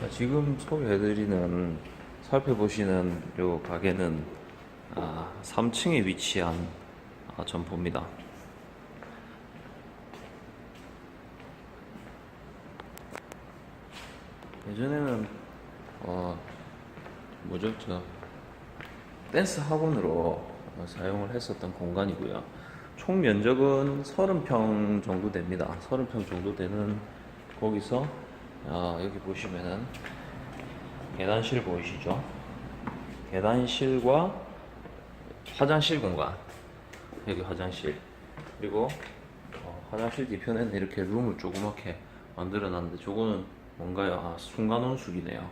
자, 지금 소개해드리는 살펴보시는 요 가게는 3층에 위치한 점포입니다. 예전에는 댄스 학원으로 사용을 했었던 공간이고요. 총 면적은 30평 정도 됩니다. 30평 정도 되는 거기서 여기 보시면은 계단실 보이시죠? 계단실과 화장실 공간, 여기 화장실, 그리고 화장실 뒤편에는 이렇게 룸을 조그맣게 만들어 놨는데 저거는 뭔가요? 순간온수기네요.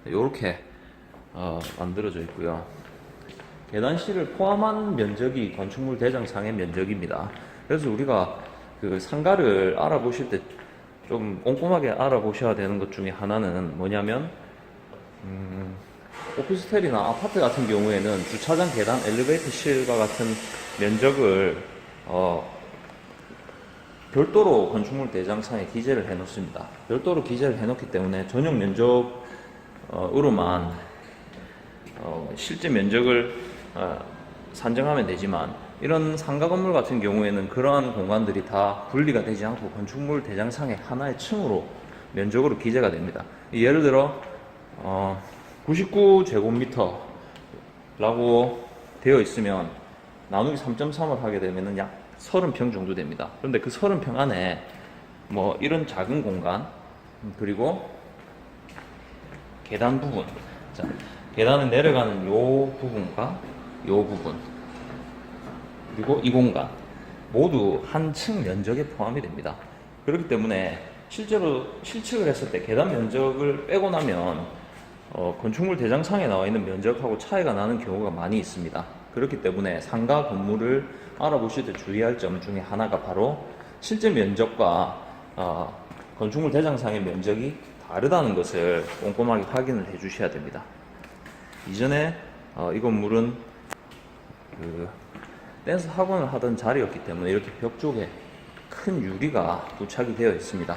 이렇게 만들어져 있고요. 계단실을 포함한 면적이 건축물 대장상의 면적입니다. 그래서 우리가 그 상가를 알아보실 때 좀 꼼꼼하게 알아보셔야 되는 것 중에 하나는 뭐냐면 오피스텔이나 아파트 같은 경우에는 주차장 계단 엘리베이터실과 같은 면적을 별도로 건축물 대장상에 기재를 해 놓습니다. 별도로 기재를 해 놓기 때문에 전용 면적으로만 실제 면적을 산정하면 되지만, 이런 상가 건물 같은 경우에는 그러한 공간들이 다 분리가 되지 않고 건축물 대장상의 하나의 층으로 면적으로 기재가 됩니다. 예를 들어 99제곱미터라고 되어 있으면 나누기 3.3을 하게 되면 약 30평 정도 됩니다. 그런데 그 30평 안에 뭐 이런 작은 공간, 그리고 계단 부분, 자, 계단을 내려가는 요 부분과 요 부분, 그리고 이 공간 모두 한 층 면적에 포함이 됩니다. 그렇기 때문에 실제로 실측을 했을 때 계단 면적을 빼고 나면 건축물 대장상에 나와 있는 면적하고 차이가 나는 경우가 많이 있습니다. 그렇기 때문에 상가 건물을 알아보실 때 주의할 점 중에 하나가 바로 실제 면적과 건축물 대장상의 면적이 다르다는 것을 꼼꼼하게 확인을 해 주셔야 됩니다. 이전에 이 건물은 댄스 학원을 하던 자리였기 때문에 이렇게 벽 쪽에 큰 유리가 부착이 되어 있습니다.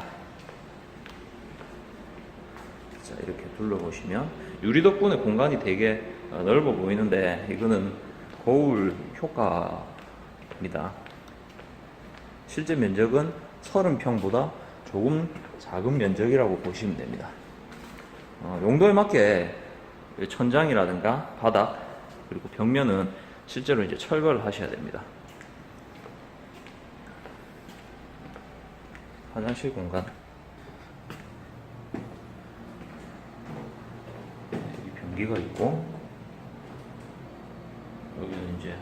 자, 이렇게 둘러보시면 유리 덕분에 공간이 되게 넓어 보이는데 이거는 거울 효과입니다. 실제 면적은 30평보다 조금 작은 면적이라고 보시면 됩니다. 용도에 맞게 천장이라든가 바닥, 그리고 벽면은 실제로 이제 철거를 하셔야 됩니다. 화장실 공간, 여기 변기가 있고, 여기는 이제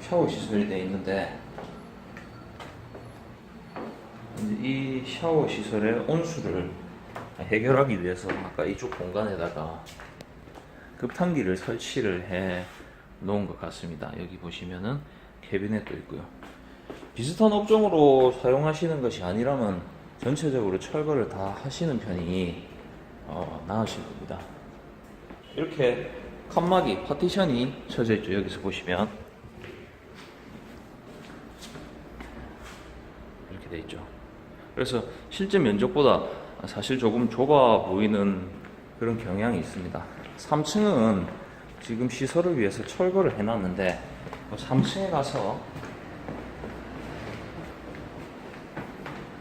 샤워 시설이 되어 있는데, 이 샤워 시설의 온수를 해결하기 위해서 아까 이쪽 공간에다가 급탕기를 설치를 해 놓은 것 같습니다. 여기 보시면은 캐비넷도 있고요. 비슷한 업종으로 사용하시는 것이 아니라면 전체적으로 철거를 다 하시는 편이 나으실 겁니다. 이렇게 칸막이, 파티션이 쳐져 있죠. 여기서 보시면 이렇게 돼 있죠. 그래서 실제 면적보다 사실 조금 좁아 보이는 그런 경향이 있습니다. 3층은 지금 시설을 위해서 철거를 해놨는데 3층에 가서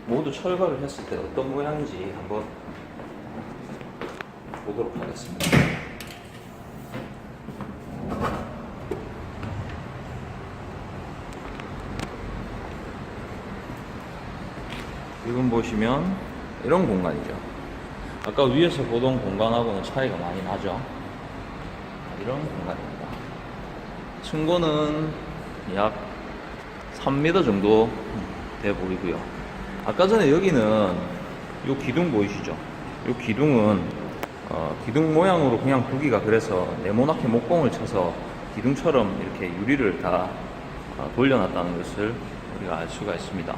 모두 철거를 했을 때 어떤 모양인지 한번 보도록 하겠습니다. 지금 보시면 이런 공간이죠. 아까 위에서 보던 공간하고는 차이가 많이 나죠. 이런 공간입니다. 층고는 약 3m 정도 돼 보이고요. 아까 전에 여기는 요 기둥 보이시죠? 요 기둥은 기둥 모양으로 그냥 두기가 그래서 네모나게 목공을 쳐서 기둥처럼 이렇게 유리를 다 돌려놨다는 것을 우리가 알 수가 있습니다.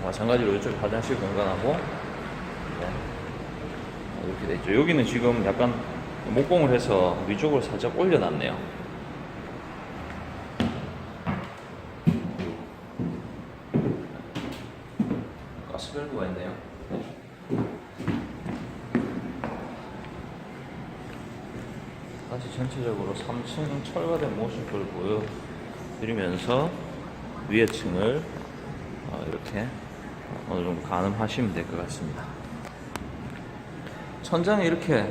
마찬가지로 이쪽 화장실 공간하고 이렇게 돼 있죠. 여기는 지금 약간 목공을 해서 위쪽으로 살짝 올려놨네요. 가스밸브가 있네요. 다시 전체적으로 3층 철거된 모습을 보여드리면서 위에 층을 이렇게 어느 정도 가늠하시면 될 것 같습니다. 천장에 이렇게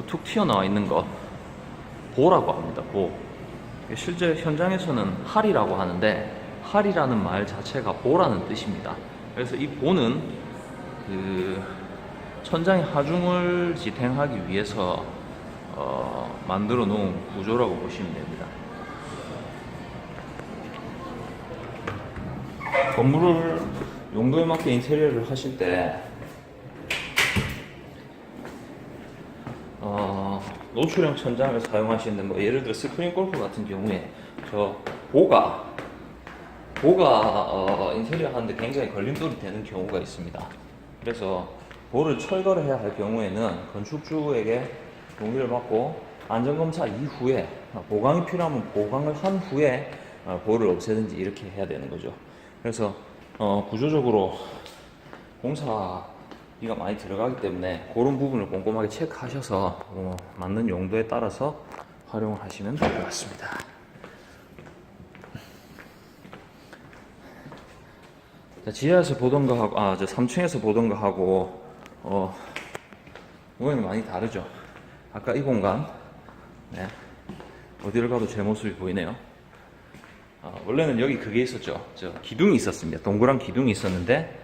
툭 튀어나와 있는 거 보라고 합니다. 보. 실제 현장에서는 할이라고 하는데 할이라는 말 자체가 보라는 뜻입니다. 그래서 이 보는 그 천장의 하중을 지탱하기 위해서 만들어 놓은 구조라고 보시면 됩니다. 건물을 용도에 맞게 인테리어를 하실 때 노출형 천장을 사용하시는 뭐 예를 들어 스프링 골프 같은 경우에 저 보가 인테리어 하는데 굉장히 걸림돌이 되는 경우가 있습니다. 그래서 보를 철거를 해야 할 경우에는 건축주에게 동의를 받고 안전검사 이후에 보강이 필요하면 보강을 한 후에 보를 없애든지 이렇게 해야 되는 거죠. 그래서 구조적으로 공사비가 많이 들어가기 때문에 그런 부분을 꼼꼼하게 체크하셔서 맞는 용도에 따라서 활용을 하시면 될 것 같습니다. 지하에서 보던 거하고 저 3층에서 보던 거하고 모양이 많이 다르죠. 아까 이 공간 어디를 가도 제 모습이 보이네요. 원래는 여기 그게 있었죠. 저 기둥이 있었습니다. 동그란 기둥이 있었는데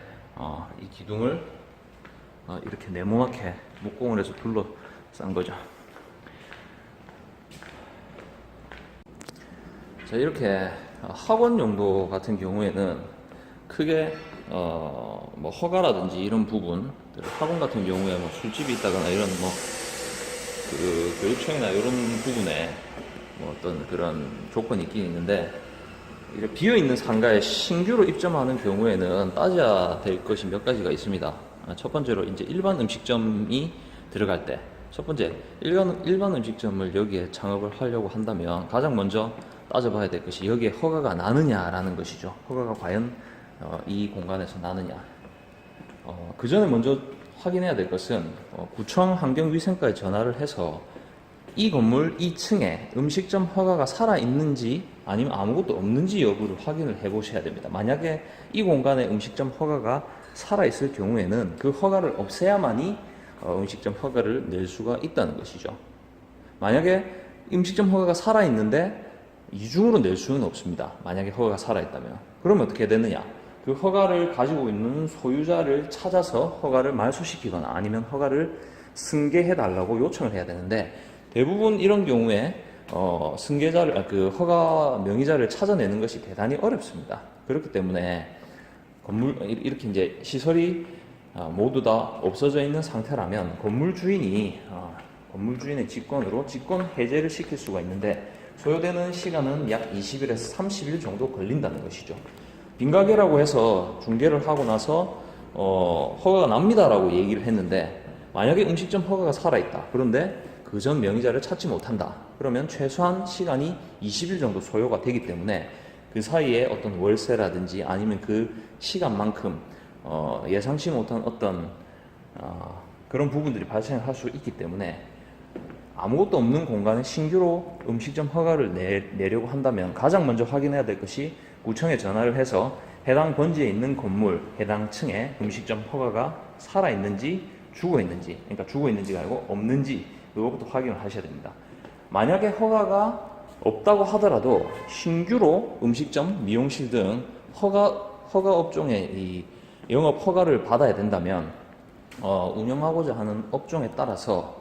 이 기둥을 이렇게 네모나게 목공을 해서 둘러싼 거죠. 자, 이렇게 학원 용도 같은 경우에는 크게 뭐 허가라든지 이런 부분, 학원 같은 경우에 뭐 술집이 있다거나 이런 뭐 그 교육청이나 이런 부분에 뭐 어떤 그런 조건이 있긴 있는데, 이제 비어 있는 상가에 신규로 입점하는 경우에는 따져야 될 것이 몇 가지가 있습니다. 첫 번째로 이제 일반 음식점이 들어갈 때, 첫 번째 일반 음식점을 여기에 창업을 하려고 한다면 가장 먼저 따져봐야 될 것이 여기에 허가가 나느냐라는 것이죠. 허가가 과연 이 공간에서 나느냐. 그 전에 먼저 확인해야 될 것은 구청 환경위생과에 전화를 해서 이 건물 2층에 음식점 허가가 살아있는지 아니면 아무것도 없는지 여부를 확인을 해 보셔야 됩니다. 만약에 이 공간에 음식점 허가가 살아있을 경우에는 그 허가를 없애야만이 음식점 허가를 낼 수가 있다는 것이죠. 만약에 음식점 허가가 살아있는데 이중으로 낼 수는 없습니다. 만약에 허가가 살아있다면. 그러면 어떻게 되느냐? 그 허가를 가지고 있는 소유자를 찾아서 허가를 말소시키거나 아니면 허가를 승계해 달라고 요청을 해야 되는데, 대부분 이런 경우에 승계자를 그 허가 명의자를 찾아내는 것이 대단히 어렵습니다. 그렇기 때문에 건물 이렇게 이제 시설이 모두 다 없어져 있는 상태라면 건물 주인의 직권으로 직권 해제를 시킬 수가 있는데, 소요되는 시간은 약 20일에서 30일 정도 걸린다는 것이죠. 빈가게라고 해서 중개를 하고 나서 허가가 납니다라고 얘기를 했는데, 만약에 음식점 허가가 살아있다. 그런데 그 전 명의자를 찾지 못한다. 그러면 최소한 시간이 20일 정도 소요가 되기 때문에 그 사이에 어떤 월세라든지 아니면 그 시간만큼 예상치 못한 어떤 그런 부분들이 발생할 수 있기 때문에, 아무것도 없는 공간에 신규로 음식점 허가를 내려고 한다면 가장 먼저 확인해야 될 것이 구청에 전화를 해서 해당 번지에 있는 건물, 해당 층에 음식점 허가가 살아있는지 죽어있는지, 그러니까 죽어있는지가 아니고 없는지, 그것부터 확인을 하셔야 됩니다. 만약에 허가가 없다고 하더라도 신규로 음식점, 미용실 등 허가 업종의 이 영업 허가를 받아야 된다면 운영하고자 하는 업종에 따라서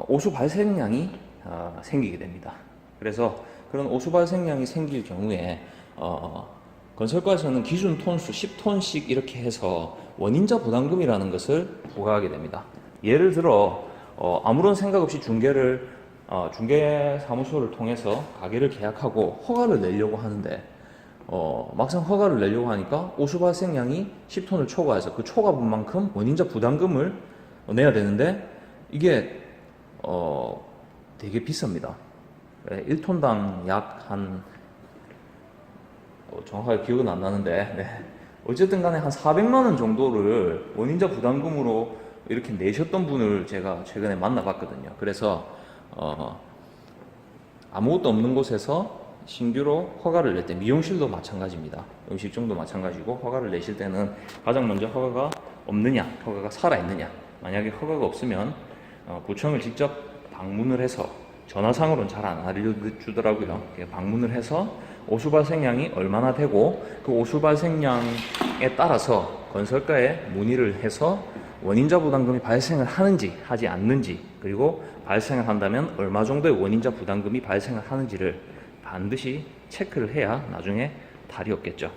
오수 발생량이 생기게 됩니다. 그래서 그런 오수 발생량이 생길 경우에 건설과에서는 기준 톤수 10톤씩 이렇게 해서 원인자 부담금이라는 것을 부과하게 됩니다. 예를 들어 아무런 생각 없이 중개 사무소를 통해서 가게를 계약하고 허가를 내려고 하는데 막상 허가를 내려고 하니까 오수 발생량이 10톤을 초과해서 그 초과분만큼 원인자 부담금을 내야 되는데, 이게 되게 비쌉니다. 1톤당 약 한 정확하게 기억은 안 나는데 어쨌든 간에 한 400만 원 정도를 원인자 부담금으로 이렇게 내셨던 분을 제가 최근에 만나봤거든요. 그래서 아무것도 없는 곳에서 신규로 허가를 낼 때, 미용실도 마찬가지입니다. 음식점도 마찬가지고, 허가를 내실 때는 가장 먼저 허가가 없느냐, 허가가 살아있느냐. 만약에 허가가 없으면 구청을 직접 방문을 해서, 전화상으로는 잘 안 알려주더라고요. 방문을 해서 오수 발생량이 얼마나 되고, 그 오수 발생량에 따라서 건설가에 문의를 해서 원인자 부담금이 발생을 하는지 하지 않는지, 그리고 발생을 한다면 얼마 정도의 원인자 부담금이 발생을 하는지를 반드시 체크를 해야 나중에 탈이 없겠죠.